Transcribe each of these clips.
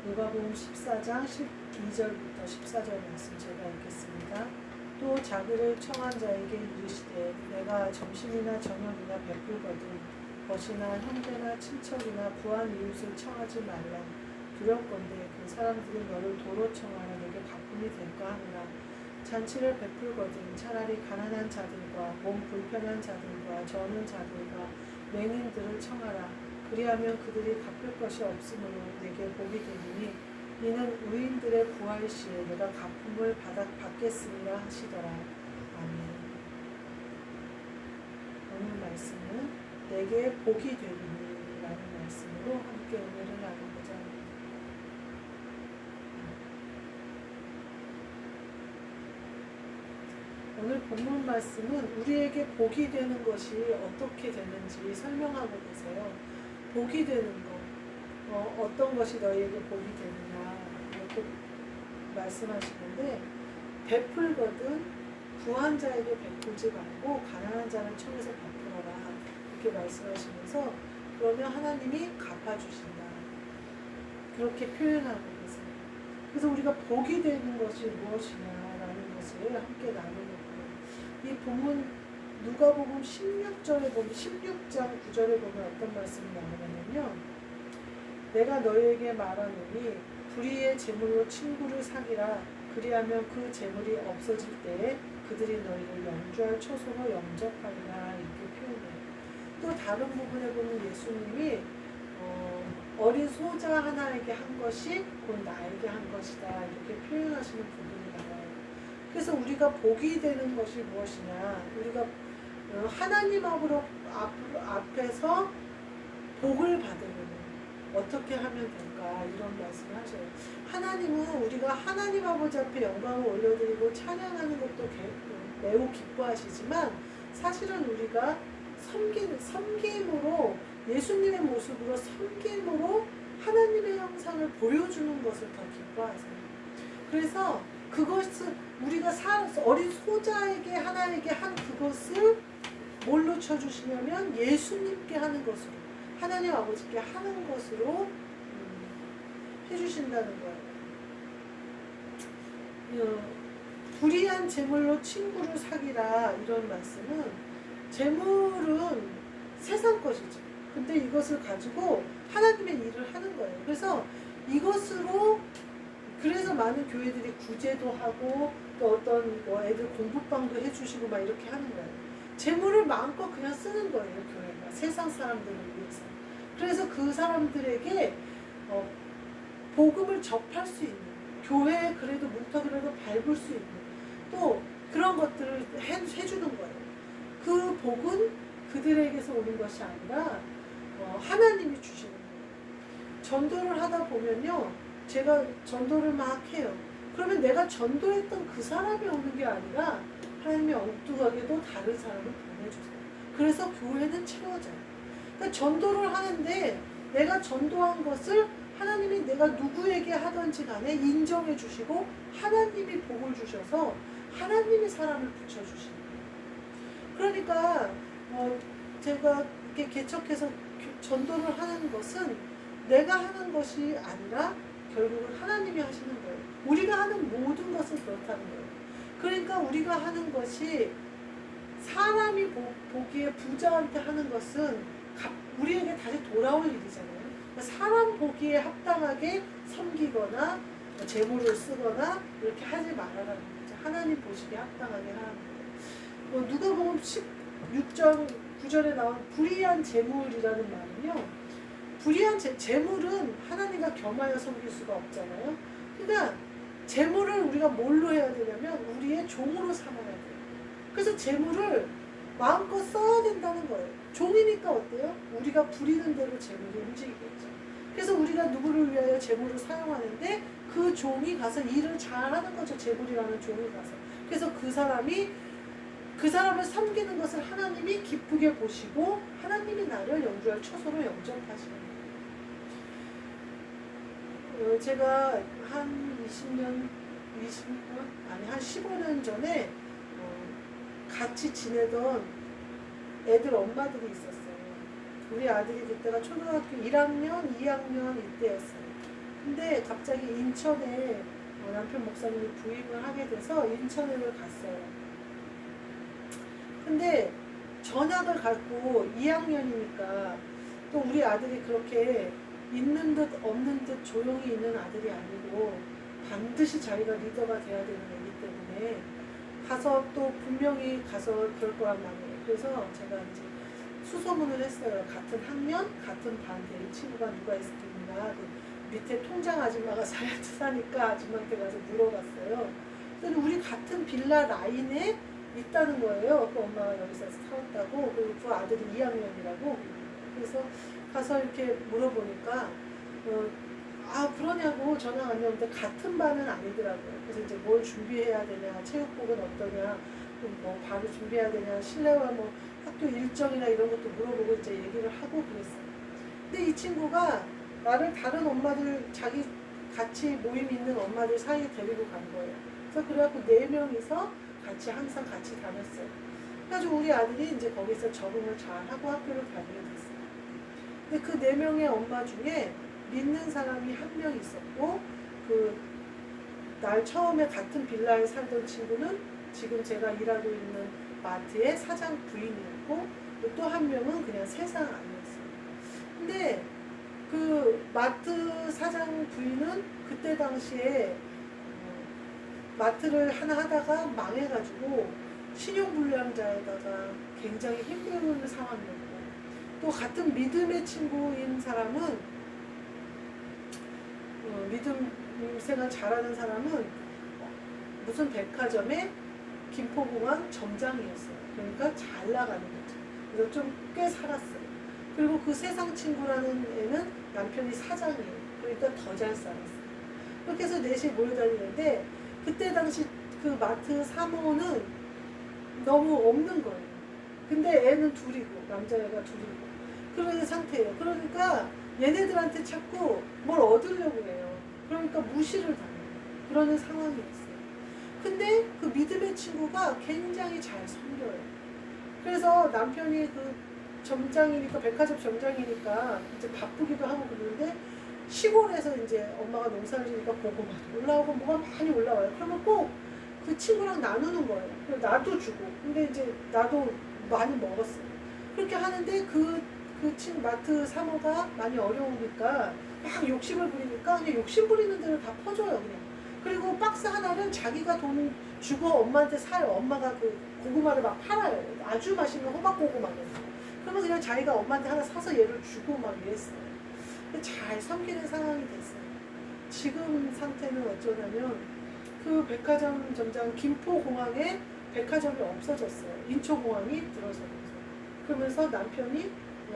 누가복음 14장 12절부터 14절 말씀 제가 읽겠습니다. 또 자기를 청한 자에게 이르시되 내가 점심이나 저녁이나 베풀거든 벗이나 형제나 친척이나 부한 이웃을 청하지 말라. 두렵건대 그 사람들이 너를 도로 청하라 내게 가품이 될까 하느라. 잔치를 베풀거든 차라리 가난한 자들과 몸 불편한 자들과 저는 자들과 맹인들을 청하라. 그리하면 그들이 갚을 것이 없으므로 내게 복이 되리니 이는 의인들의 부활 시에 내가 갚음을 받겠으리라 하시더라. 아멘. 오늘 말씀은 내게 복이 되리니 라는 말씀으로 함께 은혜를 나누고자 합니다. 오늘 본문 말씀은 우리에게 복이 되는 것이 어떻게 되는지 설명하고 계세요. 복이 되는 것, 어떤 것이 너희에게 복이 되느냐 이렇게 말씀하시는데 베풀거든 부한 자에게 베풀지 말고 가난한 자를 청해서 베풀어라 이렇게 말씀하시면서 그러면 하나님이 갚아주신다 그렇게 표현하고 계세요. 그래서 우리가 복이 되는 것이 무엇이냐라는 것을 함께 나누고요. 이 본문 누가복음 16절에 보면 16장 9절에 보면 어떤 말씀이 나오냐면요. 내가 너희에게 말하노니 불의의 재물로 친구를 사기라. 그리하면 그 재물이 없어질 때에 그들이 너희를 영주할 초소로 영접하리라 이렇게 표현해요. 또 다른 부분에 보면 예수님이 어린 소자 하나에게 한 것이 곧 나에게 한 것이다 이렇게 표현하시는 부분이 나와요. 그래서 우리가 복이 되는 것이 무엇이냐 우리가 하나님 앞에서 복을 받으려면 어떻게 하면 될까 이런 말씀을 하셔요. 하나님은 우리가 하나님 아버지 앞에 영광을 올려드리고 찬양하는 것도 매우 기뻐하시지만 사실은 우리가 섬김으로 예수님의 모습으로 섬김으로 하나님의 형상을 보여주는 것을 더 기뻐하세요. 그래서 그것을 우리가 어린 소자에게 하나에게 한 그것을 뭘로 쳐주시냐면 예수님께 하는 것으로 하나님 아버지께 하는 것으로 해주신다는 거예요. 불의한 재물로 친구를 사기라 이런 말씀은 재물은 세상 것이죠. 근데 이것을 가지고 하나님의 일을 하는 거예요. 그래서 이것으로 그래서 많은 교회들이 구제도 하고 또 어떤 애들 공부방도 해주시고 막 이렇게 하는 거예요. 재물을 마음껏 그냥 쓰는 거예요. 교회가 세상 사람들을 위해서. 그래서 그 사람들에게 복음을 접할 수 있는 교회에 그래도 문턱이라도 밟을 수 있는 또 그런 것들을 해주는 거예요. 그 복은 그들에게서 오는 것이 아니라 하나님이 주시는 거예요. 전도를 하다 보면요. 제가 전도를 막 해요. 그러면 내가 전도했던 그 사람이 오는 게 아니라 하나님이 엉뚱하게도 다른 사람을 보내주세요. 그래서 교회는 채워져요. 그러니까 전도를 하는데 내가 전도한 것을 하나님이 내가 누구에게 하든지 간에 인정해 주시고 하나님이 복을 주셔서 하나님이 사람을 붙여주시는 거예요. 그러니까 제가 이렇게 개척해서 전도를 하는 것은 내가 하는 것이 아니라 결국은 하나님이 하시는 거예요. 우리가 하는 모든 것은 그렇다는 거예요. 그러니까 우리가 하는 것이 사람이 보기에 부자한테 하는 것은 우리에게 다시 돌아올 일이잖아요. 사람 보기에 합당하게 섬기거나 재물을 쓰거나 이렇게 하지 말아라는 거죠. 하나님 보시기에 합당하게 하라는 거예요. 누가복음 16장 9절에 나온 불의한 재물이라는 말은요. 불의한 재물은 하나님과 겸하여 섬길 수가 없잖아요. 그러니까 재물을 우리가 뭘로 해야 되냐면 우리의 종으로 삼아야 돼요. 그래서 재물을 마음껏 써야 된다는 거예요. 종이니까 어때요? 우리가 부리는 대로 재물이 움직이겠죠. 그래서 우리가 누구를 위하여 재물을 사용하는데 그 종이 가서 일을 잘하는 거죠. 재물이라는 종이 가서. 그래서 그 사람을 섬기는 것을 하나님이 기쁘게 보시고 하나님이 나를 영주할 처소로 영접하시는 거예요. 제가 한 20년 한 15년 전에 같이 지내던 애들 엄마들이 있었어요. 우리 아들이 그때가 초등학교 1학년, 2학년 이때였어요. 근데 갑자기 인천에 남편 목사님이 부임을 하게 돼서 인천을 갔어요. 근데 전학을 갔고 2학년이니까 또 우리 아들이 그렇게 있는 듯 없는 듯 조용히 있는 아들이 아니고 반드시 자기가 리더가 돼야 되는 애기 때문에 가서 또 분명히 가서 그럴 거란 말이에요. 그래서 제가 이제 수소문을 했어요. 같은 학년, 같은 반 될 친구가 누가 있겠나. 그 밑에 통장 아줌마가 사니까 아줌마한테 가서 물어봤어요. 그랬더니 우리 같은 빌라 라인에 있다는 거예요. 그 엄마가 여기서 살았다고. 그리고 그 아들이 2학년이라고. 그래서 가서 이렇게 물어보니까 그러냐고 전화 왔는데 같은 반은 아니더라고요. 그래서 이제 뭘 준비해야 되냐, 체육복은 어떠냐, 뭐 바로 준비해야 되냐, 실내화 뭐 학교 일정이나 이런 것도 물어보고 이제 얘기를 하고 그랬어요. 근데 이 친구가 나를 다른 엄마들 자기 같이 모임 있는 엄마들 사이에 데리고 간 거예요. 그래서 그래갖고 4명이서 같이 항상 같이 다녔어요. 그래가지고 우리 아들이 이제 거기서 적응을 잘 하고 학교를 다니게 됐어요. 근데 그 4명의 엄마 중에 믿는 사람이 한 명 있었고, 날 처음에 같은 빌라에 살던 친구는 지금 제가 일하고 있는 마트의 사장 부인이었고, 또 한 명은 그냥 세상 아니었어요. 근데 그 마트 사장 부인은 그때 당시에 마트를 하나 하다가 망해가지고 신용불량자에다가 굉장히 힘든 상황이었고, 또 같은 믿음의 친구인 사람은 믿음 생활 잘하는 사람은 무슨 백화점의 김포공항 점장이었어요. 그러니까 잘 나가는 거죠. 그래서 좀 꽤 살았어요. 그리고 그 세상 친구라는 애는 남편이 사장이에요. 그러니까 더 잘 살았어요. 그렇게 해서 넷이 모여다니는데 그때 당시 그 마트 사모는 너무 없는 거예요. 근데 애는 둘이고 남자애가 둘이고 그런 상태예요. 그러니까 얘네들한테 자꾸 뭘 얻으려고 해요. 그러니까 무시를 당해요. 그러는 상황이었어요. 근데 그 믿음의 친구가 굉장히 잘 섬겨요. 그래서 남편이 그 점장이니까, 백화점 점장이니까 이제 바쁘기도 하고 그러는데 시골에서 이제 엄마가 농사를 지니까 고구마도 올라오고 뭐가 많이 올라와요. 그러면 꼭 그 친구랑 나누는 거예요. 그래서 나도 주고. 근데 이제 나도 많이 먹었어요. 그렇게 하는데 마트 사모가 많이 어려우니까 막 욕심을 부리니까 그냥 욕심 부리는 대로 다 퍼줘요, 그냥. 그리고 박스 하나를 자기가 돈 주고 엄마한테 사요. 엄마가 그 고구마를 막 팔아요. 아주 맛있는 호박 고구마를. 그러면 그냥 자기가 엄마한테 하나 사서 얘를 주고 막 이랬어요. 잘 섬기는 상황이 됐어요. 지금 상태는 어쩌냐면 그 백화점 점장 김포공항에 백화점이 없어졌어요. 인초공항이 들어서면서. 그러면서 남편이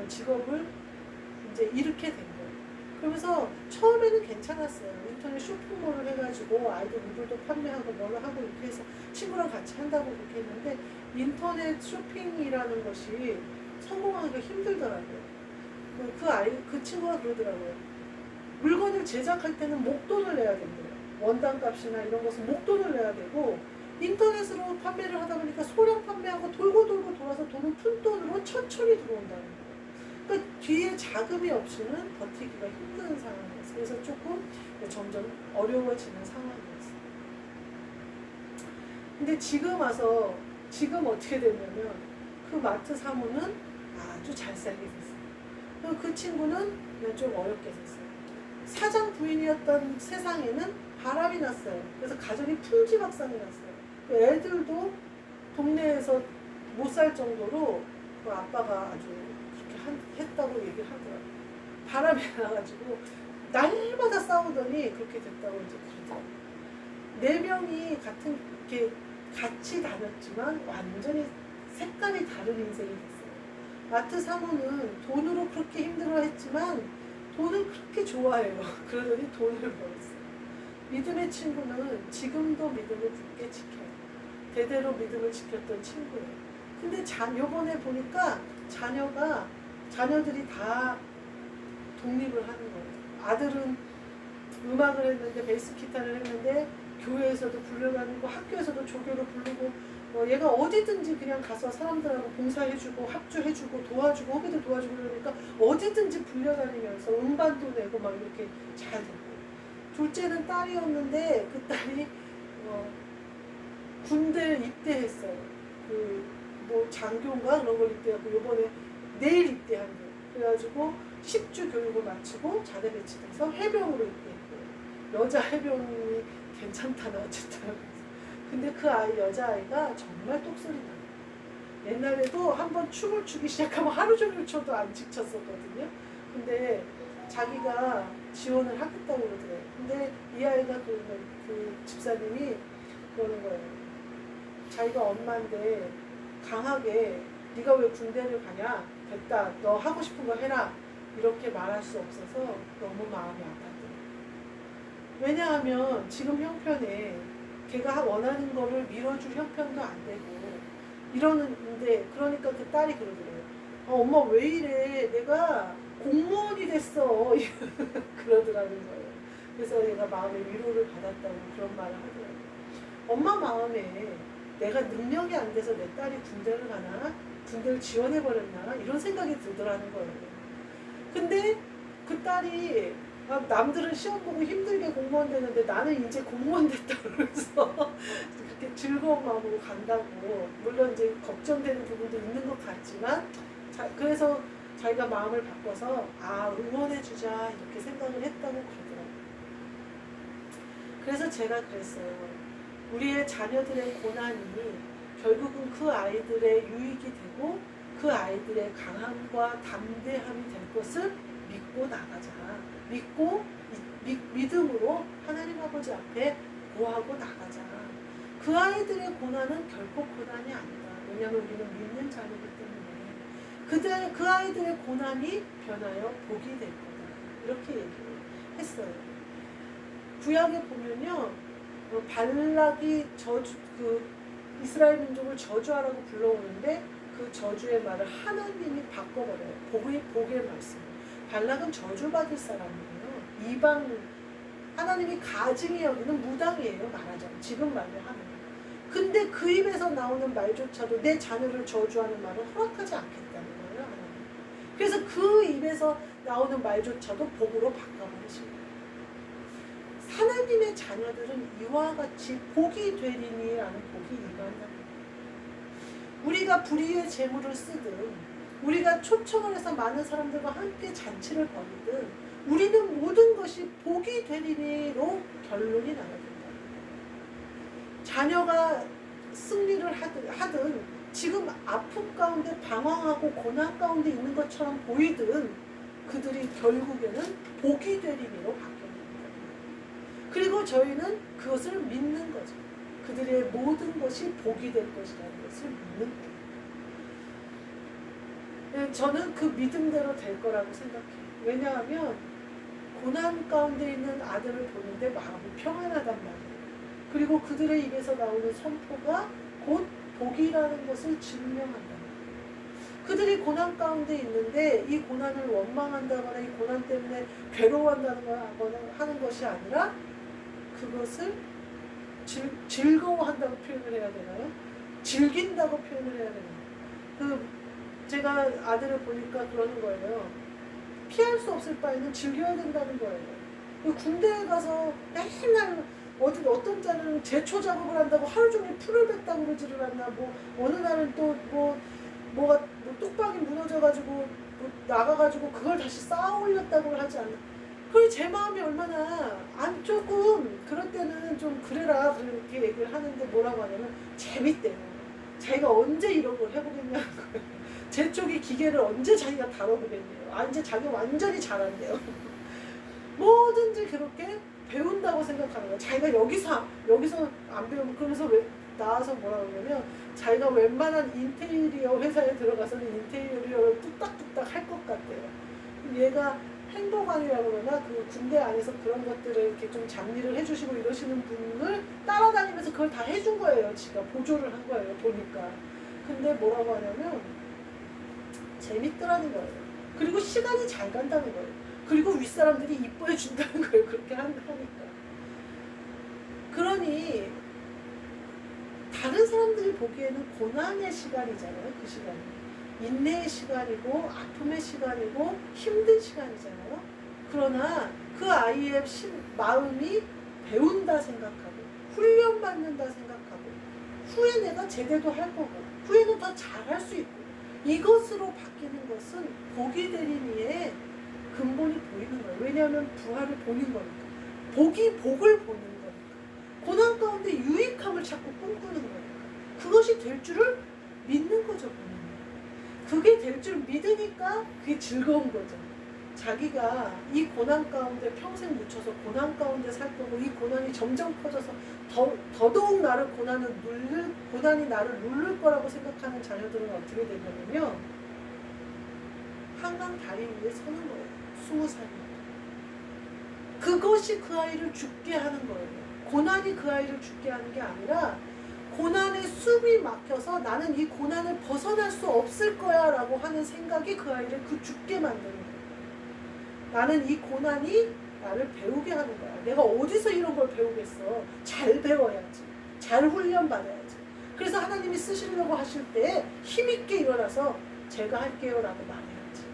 직업을 이제 잃게 된 거예요. 그러면서 처음에는 괜찮았어요. 인터넷 쇼핑몰을 해가지고 아이들 이불도 판매하고 뭐를 하고 이렇게 해서 친구랑 같이 한다고 그렇게 했는데 인터넷 쇼핑이라는 것이 성공하기가 힘들더라고요. 그 친구가 그러더라고요. 물건을 제작할 때는 목돈을 내야 된대요. 원단 값이나 이런 것은 목돈을 내야 되고 인터넷으로 판매를 하다 보니까 소량 판매하고 돌고 돌아서 돈은 푼돈으로 천천히 들어온다는 거예요. 그러니까 뒤에 자금이 없이는 버티기가 힘든 상황이었어요. 그래서 조금 점점 어려워지는 상황이었어요. 근데 지금 어떻게 됐냐면 그 마트 사모는 아주 잘 살게 됐어요. 그 친구는 좀 어렵게 됐어요. 사장 부인이었던 세상에는 바람이 났어요. 그래서 가정이 풍지박산이 났어요. 애들도 동네에서 못 살 정도로 그 아빠가 아주 그렇게 했다고 얘기를 하더라고요. 바람이 나가지고 날마다 싸우더니 그렇게 됐다고 이제 그러더라고요. 4명이 같이 다녔지만 완전히 색깔이 다른 인생이 됐어요. 마트 사모는 돈으로 그렇게 힘들어했지만 돈을 그렇게 좋아해요. 그러더니 돈을 벌었어요. 믿음의 친구는 지금도 믿음을 굳게 지켜요. 대대로 믿음을 지켰던 친구예요. 근데 요번에 보니까 자녀들이 다 독립을 하는 거예요. 아들은 음악을 했는데 베이스 기타를 했는데 교회에서도 불려다니고 학교에서도 조교로 부르고 얘가 어디든지 그냥 가서 사람들하고 봉사해주고 합주해주고 도와주고 후배들 도와주고 그러니까 어디든지 불려다니면서 음반도 내고 막 이렇게 잘 됐고 둘째는 딸이었는데 그 딸이 군대 입대했어요. 그 뭐 장교인가 그런 걸 입대하고 요번에 내일 입대한대요. 그래가지고 10주 교육을 마치고 자대 배치돼서 해병으로 입대했대요. 여자 해병이 괜찮다나 어쨌든. 근데 그 여자아이가 정말 똑소리 나요. 옛날에도 한번 춤을 추기 시작하면 하루 종일 춰도 안 지쳤었거든요. 근데 자기가 지원을 하겠다고 그러더래요. 근데 이 아이가 그 집사님이 그러는 거예요. 자기가 엄마인데 강하게 네가 왜 군대를 가냐? 됐다. 너 하고 싶은 거 해라. 이렇게 말할 수 없어서 너무 마음이 아팠대요. 왜냐하면 지금 형편에 걔가 원하는 거를 밀어줄 형편도 안 되고 이러는데 그러니까 그 딸이 그러더래요. 엄마 왜 이래? 내가 공무원이 됐어. 그러더라는 거예요. 그래서 얘가 마음의 위로를 받았다고 그런 말을 하더라고요. 엄마 마음에 내가 능력이 안 돼서 내 딸이 군대를 가나? 군대를 지원해버렸나? 이런 생각이 들더라는 거예요. 근데 그 딸이 남들은 시험 보고 힘들게 공무원 되는데 나는 이제 공무원 됐다 그러면서 그렇게 즐거운 마음으로 간다고. 물론 이제 걱정되는 부분도 있는 것 같지만 그래서 자기가 마음을 바꿔서 응원해주자 이렇게 생각을 했다고 그러더라고요. 그래서 제가 그랬어요. 우리의 자녀들의 고난이 결국은 그 아이들의 유익이 되고 그 아이들의 강함과 담대함이 될 것을 믿고 나가자. 믿음으로 하나님 아버지 앞에 고하고 나가자. 그 아이들의 고난은 결코 고난이 아니다. 왜냐하면 우리는 믿는 자녀이기 때문에 그 아이들의 고난이 변하여 복이 될 거다. 이렇게 얘기했어요. 구약에 보면요. 발락이 이스라엘 민족을 저주하라고 불러오는데 그 저주의 말을 하나님이 바꿔버려요. 복의 말씀. 발락은 저주받을 사람이에요. 이방 하나님이 가증히 여기는 무당이에요. 말하자면 지금 말로 하면. 근데 그 입에서 나오는 말조차도 내 자녀를 저주하는 말은 허락하지 않겠다는 거예요. 하나님. 그래서 그 입에서 나오는 말조차도 복으로 바꿔버리신 거예요. 하나님의 자녀들은 이와 같이 복이 되리니라는 복이 임한다. 우리가 불의의 재물을 쓰든 우리가 초청을 해서 많은 사람들과 함께 잔치를 벌이든 우리는 모든 것이 복이 되리니로 결론이 나야 된다. 자녀가 승리를 하든 지금 아픔 가운데 방황하고 고난 가운데 있는 것처럼 보이든 그들이 결국에는 복이 되리니로 바뀌어야 됩니다. 그리고 저희는 그것을 믿는 거죠. 그들의 모든 것이 복이 될 것이라는 것을 믿는 거예요. 저는 그 믿음대로 될 거라고 생각해요. 왜냐하면 고난 가운데 있는 아들을 보는데 마음이 평안하단 말이에요. 그리고 그들의 입에서 나오는 선포가 곧 복이라는 것을 증명한다. 그들이 고난 가운데 있는데 이 고난을 원망한다거나 이 고난 때문에 괴로워한다거나 하는 것이 아니라 그것을 즐거워한다고 표현을 해야 되나요? 즐긴다고 표현을 해야 되나요? 제가 아들을 보니까 그러는 거예요. 피할 수 없을 바에는 즐겨야 된다는 거예요. 군대에 가서 맨날 어떤 자는 제초 작업을 한다고 하루 종일 풀을 뱉다고 그러지를 않나, 어느 날은 또 뭐가 뚝방이 무너져가지고 나가가지고 그걸 다시 쌓아 올렸다고 하지 않나. 그리고 제 마음이 얼마나 조금 그럴 때는 좀 그래라 그렇게 얘기를 하는데 뭐라고 하냐면 재밌대요. 자기가 언제 이런 걸 해보겠냐는 거예요. 제 쪽이 기계를 언제 자기가 다뤄보겠네요. 이제 자기가 완전히 잘한대요. 뭐든지 그렇게 배운다고 생각하는 거예요. 자기가 여기서 안 배우면 그러면서 나와서 뭐라 그러냐면 자기가 웬만한 인테리어 회사에 들어가서는 인테리어를 뚝딱뚝딱 할 것 같대요. 얘가 행보관이라고 그러나 그 군대 안에서 그런 것들을 이렇게 좀 잡일을 해주시고 이러시는 분을 따라다니면서 그걸 다 해준 거예요. 지가 보조를 한 거예요. 보니까. 근데 뭐라고 하냐면 재밌더라는 거예요. 그리고 시간이 잘 간다는 거예요. 그리고 윗사람들이 이뻐해 준다는 거예요. 그렇게 하니까. 그러니 다른 사람들이 보기에는 고난의 시간이잖아요. 그 시간이. 인내의 시간이고 아픔의 시간이고 힘든 시간이잖아요. 그러나 그 아이의 마음이 배운다 생각하고 훈련받는다 생각하고 후에 내가 제대도 할 거고 후에는 더 잘할 수 있고 이것으로 바뀌는 것은 복이 되는 이의 근본이 보이는 거예요. 왜냐하면 부활을 보는 거니까. 복을 보는 거니까. 고난 가운데 유익함을 자꾸 꿈꾸는 거니까. 그것이 될 줄을 믿는 거죠. 본인은. 그게 될 줄 믿으니까 그게 즐거운 거죠. 자기가 이 고난 가운데 평생 묻혀서 고난 가운데 살 거고 이 고난이 점점 커져서 더더욱 고난이 나를 누를 거라고 생각하는 자녀들은 어떻게 되냐면요. 한강 다리 위에 서는 거예요. 20살이면. 그것이 그 아이를 죽게 하는 거예요. 고난이 그 아이를 죽게 하는 게 아니라 고난의 숨이 막혀서 나는 이 고난을 벗어날 수 없을 거야 라고 하는 생각이 그 아이를 죽게 만드는 거예요. 나는 이 고난이 나를 배우게 하는 거야. 내가 어디서 이런 걸 배우겠어. 잘 배워야지. 잘 훈련받아야지. 그래서 하나님이 쓰시려고 하실 때 힘있게 일어나서 제가 할게요 라고 말해야지.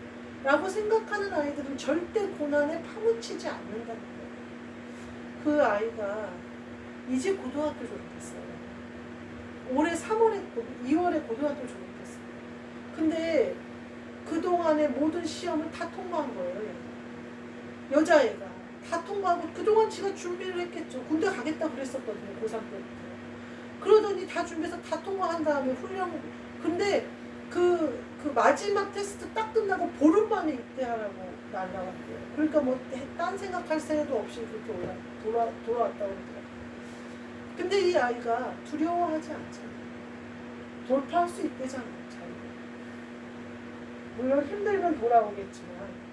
라고 생각하는 아이들은 절대 고난에 파묻히지 않는다는 거예요. 그 아이가 이제 고등학교 졸업했어요. 올해 2월에 고등학교 졸업했어요. 근데 그동안의 모든 시험을 다 통과한 거예요. 여자애가 다 통과하고 그동안 지가 준비를 했겠죠. 군대 가겠다 그랬었거든요. 고3 때부터. 그러더니 다 준비해서 다 통과한 다음에 근데 그 마지막 테스트 딱 끝나고 보름 만에 입대하라고 날라왔대요. 그러니까 뭐 딴 생각할 새도 없이 그렇게 돌아왔다고 그러더라고요. 근데 이 아이가 두려워하지 않잖아요. 돌파할 수 있대잖아요. 자기가. 물론 힘들면 돌아오겠지만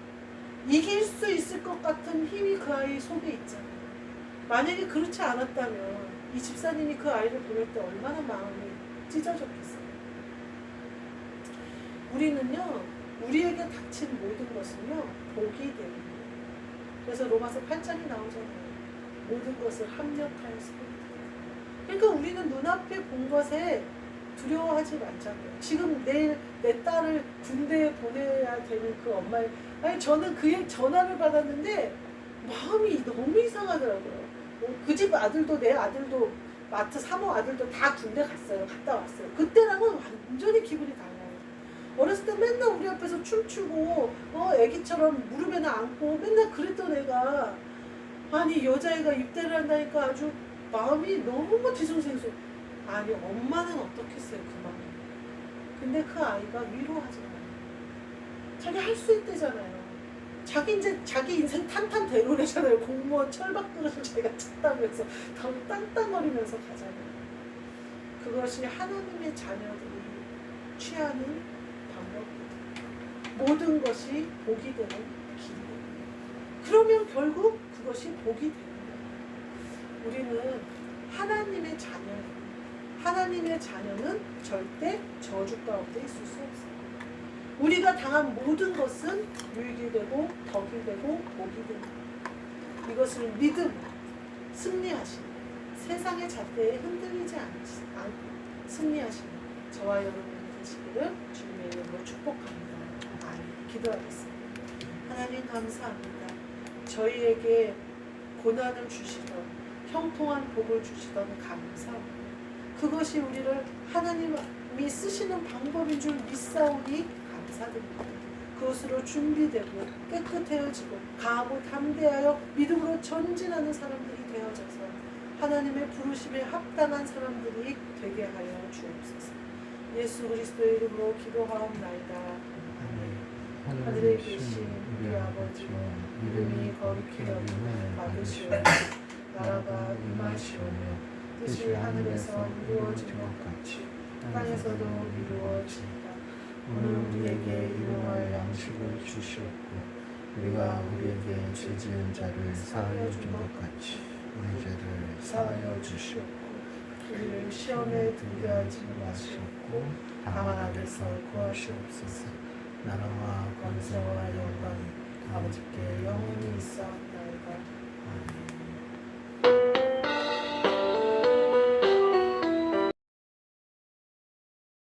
이길 수 있을 것 같은 힘이 그 아이 속에 있잖아요. 만약에 그렇지 않았다면 이 집사님이 그 아이를 보낼 때 얼마나 마음이 찢어졌겠어요. 우리는요, 우리에게 닥친 모든 것은요, 복이 되는 거예요. 그래서 로마서 8장이 나오잖아요. 모든 것을 합력하여서. 그러니까 우리는 눈앞에 본 것에 두려워하지 말자고요. 지금 내일 내 딸을 군대에 보내야 되는 그 엄마의 저는 그의 전화를 받았는데 마음이 너무 이상하더라고요. 그 집 아들도 내 아들도 마트 사모 아들도 다 군대 갔다 왔어요. 그때랑은 완전히 기분이 달라요. 어렸을 때 맨날 우리 앞에서 춤추고 애기처럼 무릎에나 안고 맨날 그랬던 애가 아니 여자애가 입대를 한다니까 아주 마음이 너무 뒤숭생숭. 아니 엄마는 어떻겠어요 그 마음. 근데 그 아이가 위로하잖아요. 자기 할 수 있대잖아요. 자기 인생 탄탄대로래잖아요. 공무원 철밥그릇을 자기가 찾다면서 땅땅거리면서 가잖아요. 그것이 하나님의 자녀들이 취하는 방법입니다. 모든 것이 복이 되는 길이에요. 그러면 결국 그것이 복이 되는 거예요. 우리는 하나님의 자녀예요. 하나님의 자녀는 절대 저주 가운데 있을 수 없어요. 우리가 당한 모든 것은 유익이 되고 덕이 되고 복이 됩니다. 이것을 믿음, 승리하시는 세상의 잣대에 흔들리지 않고 승리하시는 저와 여러분이 되시기를 주님의 이름으로 축복합니다. 아멘. 기도하겠습니다. 하나님 감사합니다. 저희에게 고난을 주시던 형통한 복을 주시던 감사합니다. 그것이 우리를 하나님이 쓰시는 방법인 줄 믿사오니 감사드립니다. 그것으로 준비되고 깨끗해지고 강하고 담대하여 믿음으로 전진하는 사람들이 되어져서 하나님의 부르심에 합당한 사람들이 되게 하여 주옵소서. 예수 그리스도의 이름으로 기도하옵나이다. 하늘에 계신 우리 아버지여 이름이 거룩히 여김을 받으시오며 나라가 임하시오며 뜻이 하늘에서 이루어진 것 같이 땅에서도 이루어지이다. 오늘 우리에게 일용할 양식을 주시옵고 우리가 우리에게 죄 지은 자를 사하여 준 것 같이 우리 죄를 사하여 주시옵고 우리를 시험에 들게 하지 마시옵고 다만 악에서 구하시옵소서. 나라와 권세와 영광이 아버지께 영원히 있사옵나이다.